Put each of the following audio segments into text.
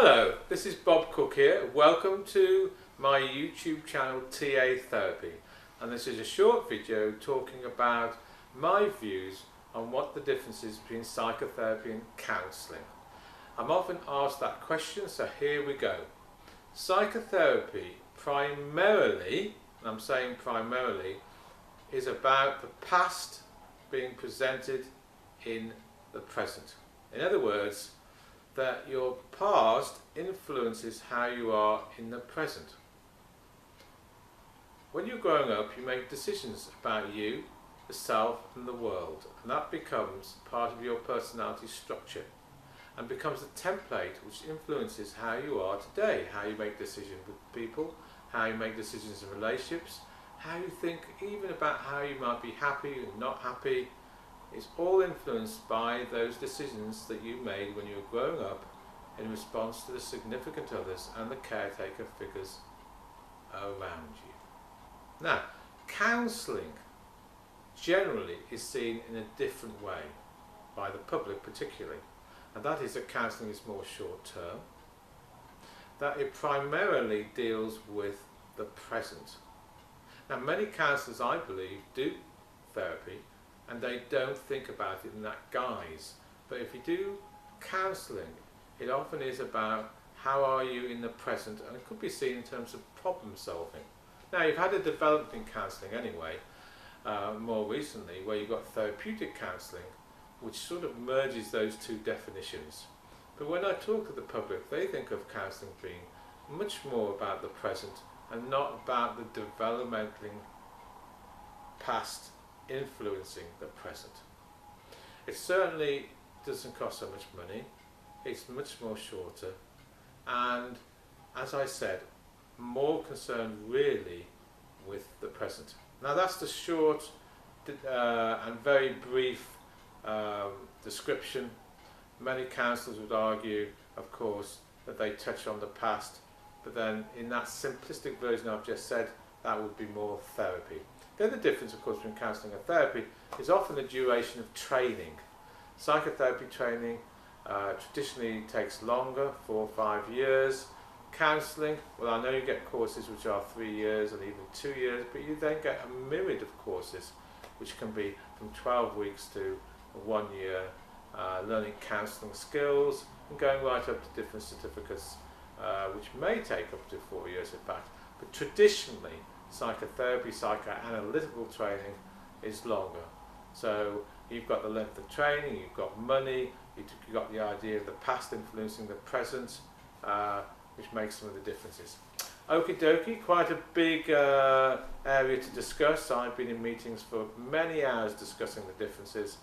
Hello, this is Bob Cooke here. Welcome to my YouTube channel TA Therapy, and this is a short video talking about my views on what the difference is between psychotherapy and counselling. I'm often asked that question, so here we go. Psychotherapy primarily, and I'm saying primarily, is about the past being presented in the present. In other words, that your past influences how you are in the present. When you're growing up, you make decisions about you, the self and the world, and that becomes part of your personality structure and becomes a template which influences how you are today, how you make decisions with people, how you make decisions in relationships, how you think even about how you might be happy and not happy. It's all influenced by those decisions that you made when you were growing up in response to the significant others and the caretaker figures around you. Now, counselling generally is seen in a different way by the public particularly, and that is that counselling is more short term, that it primarily deals with the present. Now, many counsellors, I believe, do therapy and they don't think about it in that guise. But if you do counselling, it often is about how are you in the present, and it could be seen in terms of problem solving. Now, you've had a development in counselling anyway, more recently, where you've got therapeutic counselling, which sort of merges those two definitions. But when I talk to the public, they think of counselling being much more about the present and not about the developmental past influencing the present. It certainly doesn't cost so much money, it's much more shorter, and as I said, more concerned really with the present. Now, that's the short and very brief description. Many counsellors would argue, of course, that they touch on the past, but then in that simplistic version I've just said, that would be more therapy. The other difference, of course, between counselling and therapy is often the duration of training. Psychotherapy training traditionally takes longer, 4 or 5 years. Counselling, well, I know you get courses which are 3 years and even 2 years, but you then get a myriad of courses which can be from 12 weeks to 1 year, learning counselling skills and going right up to different certificates, which may take up to 4 years in fact. But traditionally, psychotherapy, psychoanalytical training is longer. So you've got the length of training, you've got money, you've got the idea of the past influencing the present, which makes some of the differences. Okie dokie, quite a big area to discuss. I've been in meetings for many hours discussing the differences,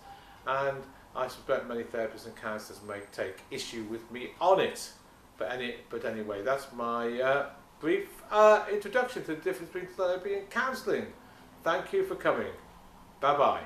and I suspect many therapists and counsellors may take issue with me on it. But anyway, that's my brief introduction to the difference between therapy and counselling. Thank you for coming. Bye bye.